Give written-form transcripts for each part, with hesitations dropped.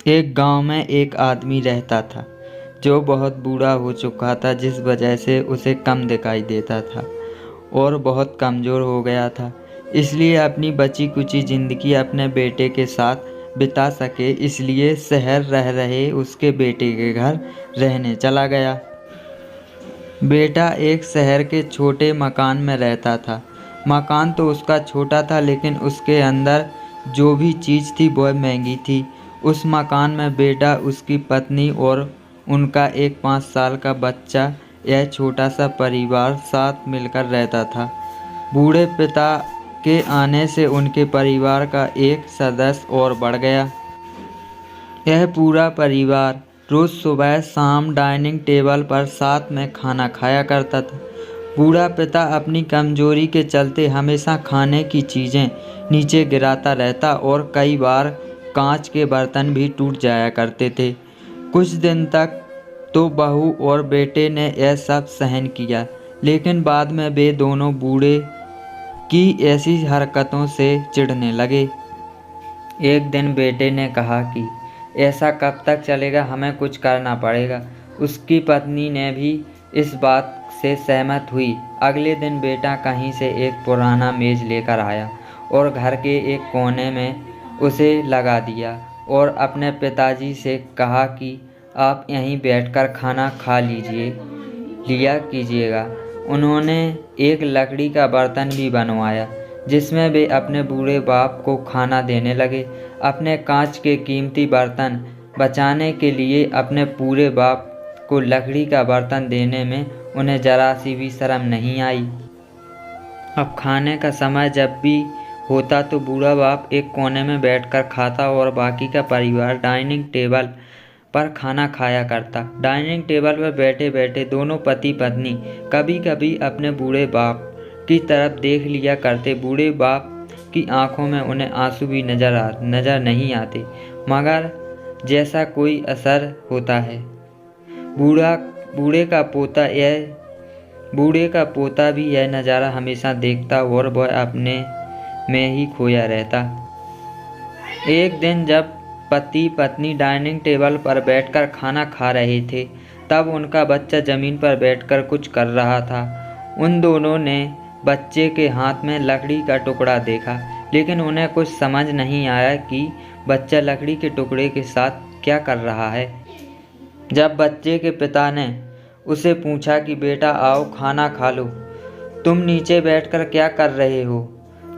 एक गांव में एक आदमी रहता था जो बहुत बूढ़ा हो चुका था, जिस वजह से उसे कम दिखाई देता था और बहुत कमज़ोर हो गया था। इसलिए अपनी बची कुची ज़िंदगी अपने बेटे के साथ बिता सके, इसलिए शहर रह रहे उसके बेटे के घर रहने चला गया। बेटा एक शहर के छोटे मकान में रहता था। मकान तो उसका छोटा था, लेकिन उसके अंदर जो भी चीज़ थी वह महंगी थी। उस मकान में बेटा, उसकी पत्नी और उनका एक 5 साल का बच्चा, यह छोटा सा परिवार साथ मिलकर रहता था। बूढ़े पिता के आने से उनके परिवार का एक सदस्य और बढ़ गया। यह पूरा परिवार रोज़ सुबह शाम डाइनिंग टेबल पर साथ में खाना खाया करता था। बूढ़ा पिता अपनी कमजोरी के चलते हमेशा खाने की चीज़ें नीचे गिराता रहता और कई बार कांच के बर्तन भी टूट जाया करते थे। कुछ दिन तक तो बहू और बेटे ने यह सब सहन किया, लेकिन बाद में वे दोनों बूढ़े की ऐसी हरकतों से चिढ़ने लगे। एक दिन बेटे ने कहा कि ऐसा कब तक चलेगा, हमें कुछ करना पड़ेगा। उसकी पत्नी ने भी इस बात से सहमत हुई। अगले दिन बेटा कहीं से एक पुराना मेज़ लेकर आया और घर के एक कोने में उसे लगा दिया और अपने पिताजी से कहा कि आप यहीं बैठकर खाना खा लिया कीजिएगा। उन्होंने एक लकड़ी का बर्तन भी बनवाया जिसमें वे अपने बूढ़े बाप को खाना देने लगे। अपने कांच के कीमती बर्तन बचाने के लिए अपने पूरे बाप को लकड़ी का बर्तन देने में उन्हें जरा सी भी शर्म नहीं आई। अब खाने का समय जब भी होता तो बूढ़ा बाप एक कोने में बैठकर खाता और बाकी का परिवार डाइनिंग टेबल पर खाना खाया करता। डाइनिंग टेबल पर बैठे बैठे दोनों पति पत्नी कभी कभी अपने बूढ़े बाप की तरफ देख लिया करते। बूढ़े बाप की आंखों में उन्हें आंसू भी नजर नहीं आते, मगर जैसा कोई असर होता है। बूढ़े का पोता भी यह नज़ारा हमेशा देखता और वह अपने में ही खोया रहता। एक दिन जब पति पत्नी डाइनिंग टेबल पर बैठकर खाना खा रहे थे, तब उनका बच्चा ज़मीन पर बैठकर कुछ कर रहा था। उन दोनों ने बच्चे के हाथ में लकड़ी का टुकड़ा देखा, लेकिन उन्हें कुछ समझ नहीं आया कि बच्चा लकड़ी के टुकड़े के साथ क्या कर रहा है। जब बच्चे के पिता ने उसे पूछा कि बेटा आओ खाना खा लो, तुम नीचे बैठकर क्या कर रहे हो,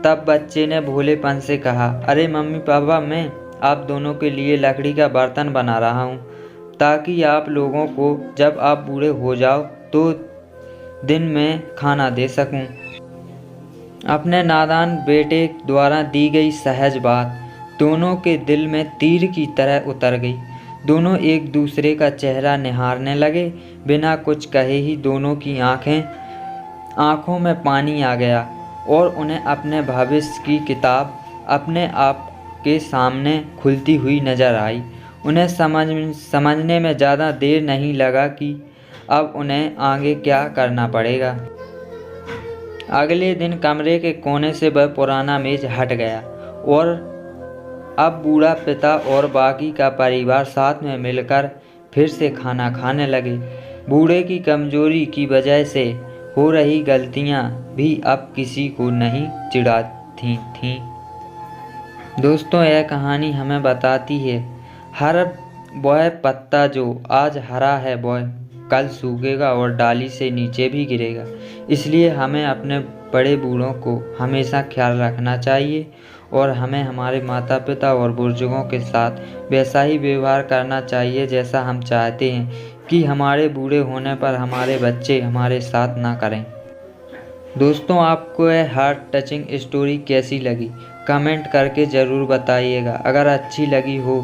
तब बच्चे ने भोलेपन से कहा, अरे मम्मी पापा, मैं आप दोनों के लिए लकड़ी का बर्तन बना रहा हूँ, ताकि आप लोगों को जब आप बूढ़े हो जाओ तो दिन में खाना दे सकूं। अपने नादान बेटे द्वारा दी गई सहज बात दोनों के दिल में तीर की तरह उतर गई। दोनों एक दूसरे का चेहरा निहारने लगे। बिना कुछ कहे ही दोनों की आंखों में पानी आ गया और उन्हें अपने भविष्य की किताब अपने आप के सामने खुलती हुई नजर आई। उन्हें समझने में ज़्यादा देर नहीं लगा कि अब उन्हें आगे क्या करना पड़ेगा। अगले दिन कमरे के कोने से वह पुराना मेज हट गया और अब बूढ़ा पिता और बाकी का परिवार साथ में मिलकर फिर से खाना खाने लगे। बूढ़े की कमजोरी की वजह से हो रही गलतियां भी अब किसी को नहीं चिढ़ाती थीं। दोस्तों, यह कहानी हमें बताती है हर वह पत्ता जो आज हरा है वह कल सूखेगा और डाली से नीचे भी गिरेगा। इसलिए हमें अपने बड़े बूढ़ों को हमेशा ख्याल रखना चाहिए और हमें हमारे माता पिता और बुजुर्गों के साथ वैसा ही व्यवहार करना चाहिए जैसा हम चाहते हैं कि हमारे बूढ़े होने पर हमारे बच्चे हमारे साथ ना करें। दोस्तों, आपको यह हार्ट टचिंग स्टोरी कैसी लगी कमेंट करके ज़रूर बताइएगा। अगर अच्छी लगी हो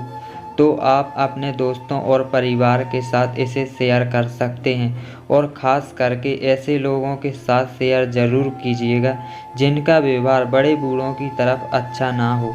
तो आप अपने दोस्तों और परिवार के साथ इसे शेयर कर सकते हैं और ख़ास करके ऐसे लोगों के साथ शेयर ज़रूर कीजिएगा जिनका व्यवहार बड़े बूढ़ों की तरफ अच्छा ना हो।